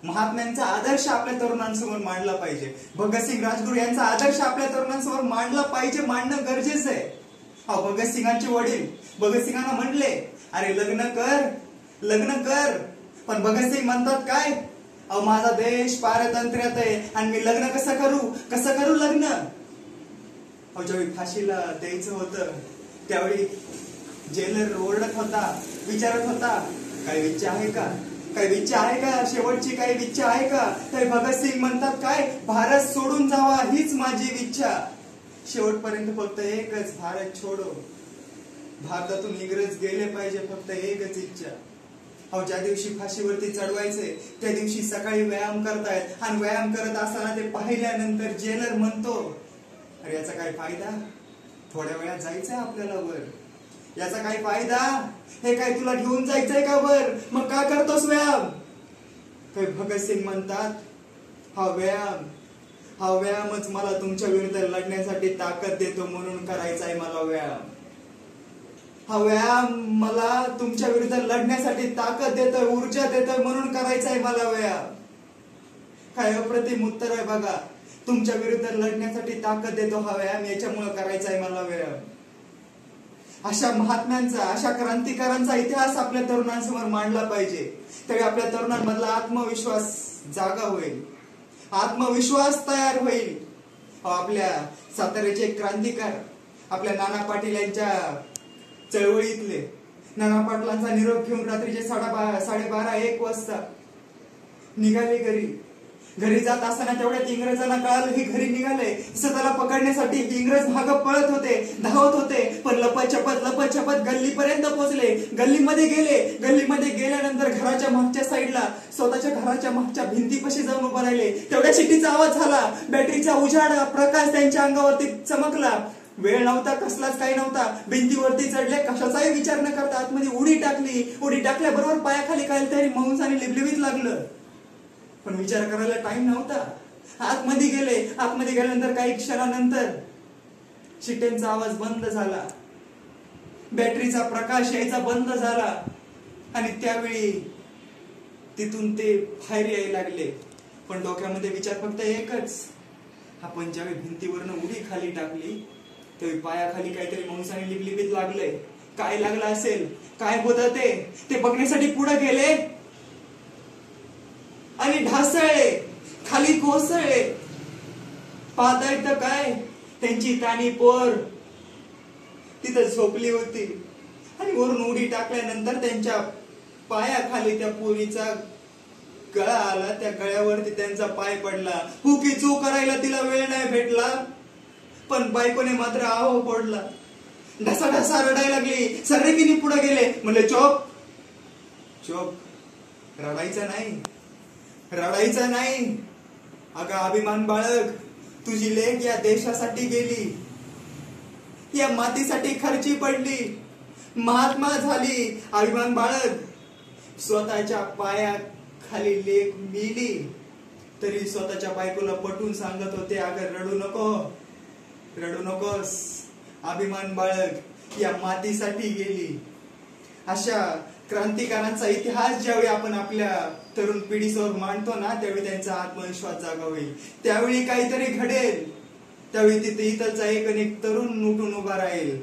महात्म्यांचा आदर्श आपल्या तरुणांसमोर मांडला पाहिजे. भगतसिंग राजगुरू यांचा आदर्श आपल्या तरुणांसमोर मांडला पाहिजे, मांडणं गरजेचं आहे. भगतसिंगांचे वडील भगतसिंगांना म्हणले, अरे लग्न कर. पण भगतसिंग म्हणतात काय, माझा देश पारतंत्र्यात आहे आणि मी लग्न कसं करू लग्न. ज्यावेळी फाशीला द्यायचं होतं त्यावेळी जेलर ओरडत होता, विचारत होता, काही इच्छा आहे का, शेवटची काही इच्छा आहे का. तर भगतसिंग म्हणतात काय, भारत सोडून जावा हीच माझी इच्छा. शेवटपर्यंत फक्त एकच, भारत छोडो. भारतातून इंग्रज गेले पाहिजे, फक्त एकच इच्छा. ज्या दिवशी फाशीवरती चढवायचे त्या दिवशी सकाळी व्यायाम करतायत आणि व्यायाम करत असताना ते पाहिल्यानंतर जेलर म्हणतो, अरे याचा काय फायदा, थोड्या वेळात जायचंय आपल्याला वर, याचा काय फायदा, हे काय तुला घेऊन जायचंय का वर, मग का करतोस व्यायाम. काही भगतसिंग म्हणतात, हा व्यायामच मला तुमच्या विरुद्ध लढण्यासाठी ताकद देतो म्हणून करायचा आहे मला व्यायाम. हा व्यायाम मला तुमच्या विरुद्ध लढण्यासाठी ताकद देतोय, ऊर्जा देतोय म्हणून करायचा आहे मला व्यायाम. काय अप्रतिम उत्तर आहे बघा. तुमच्या विरुद्ध लढण्यासाठी ताकद देतो हा व्यायाम, याच्यामुळे करायचा आहे मला व्यायाम. अशा महात्म्यांचा, अशा क्रांतिकारांचा इतिहास आपल्या तरुणांसमोर मांडला पाहिजे. त्यावेळी आपल्या तरुणांमधला आत्मविश्वास जागा होईल, आत्मविश्वास तयार होईल. आपल्या साताऱ्याचे क्रांतिकार, आपल्या नाना पाटील यांच्या चळवळीतले, नाना पाटलांचा निरोप घेऊन रात्रीचे 12:30-1 वाजता निघाले घरी जात असताना तेवढ्यात इंग्रजांना कळालं हे घरी निघाले. त्याला पकडण्यासाठी इंग्रज मागे पळत होते, धावत होते, पण लपत गल्लीपर्यंत पोहोचले. गल्लीमध्ये गेल्यानंतर घराच्या मागच्या साईडला, स्वतःच्या घराच्या मागच्या भिंतीपाशी जाऊन उभा राहिले. तेवढ्या शिट्टीचा आवाज झाला, बॅटरीचा उजाड प्रकाश त्यांच्या अंगावरती चमकला. वेळ नव्हता, कसलाच काही नव्हता. भिंतीवरती चढले, कशाचाही विचार न करता आतमध्ये उडी टाकल्याबरोबर पायाखाली काहीतरी मऊस आणि लिबलिबीत लागलं. पण विचार करायला टाइम नव्हता. आतमध्ये गेल्यानंतर काही क्षणानंतर शिट्ट्यांचा आवाज बंद झाला, बॅटरीचा प्रकाश यायचा बंद झाला आणि त्यावेळी तिथून ते बाहेर यायला लागले. पण डोक्यामध्ये विचार फक्त एकच, आपण ज्यावेळी भिंतीवरनं उडी खाली टाकली त्यावेळी पायाखाली काहीतरी मऊस आणि लिबलिबीत लागलंय. काय लागलं असेल, काय होतं ते बघण्यासाठी पुढे गेले आणि ढासळले, खाली कोसळले. पाहतायत तर काय, त्यांची तानी पोर तिथं झोपली होती आणि वरून उडी टाकल्यानंतर त्यांच्या पायाखाली त्या पोरीचा गळा आला. त्या गळ्यावरती त्यांचा पाय पडला. हुकी चू करायला तिला वेळ नाही भेटला, पण बायकोने मात्र आहो पडला. ढसाढसा रडायला लागली. सर्रेकीने पुढे गेले, म्हणले चोप, रडायचं नाही. अगं अभिमान बाळग, तुझी लेक या देशासाठी गेली, या मातीसाठी खर्ची पडली, महात्मा झाली. अभिमान बाळग, स्वतःच्या पायाखाली लेक मेली तरी स्वतःच्या बायकोला पटवून सांगत होते, अगं रडू नकोस. अभिमान बाळग, या मातीसाठी गेली. अशा क्रांतिकारांचा इतिहास ज्यावेळी आपण आपल्या तरुण पिढीसमोर मांडतो ना, त्यावेळी त्यांचा आत्मविश्वास जागा होईल. त्यावेळी काहीतरी घडेल. त्यावेळी तिथे इथलचा एक तरुण उठून उभा राहील.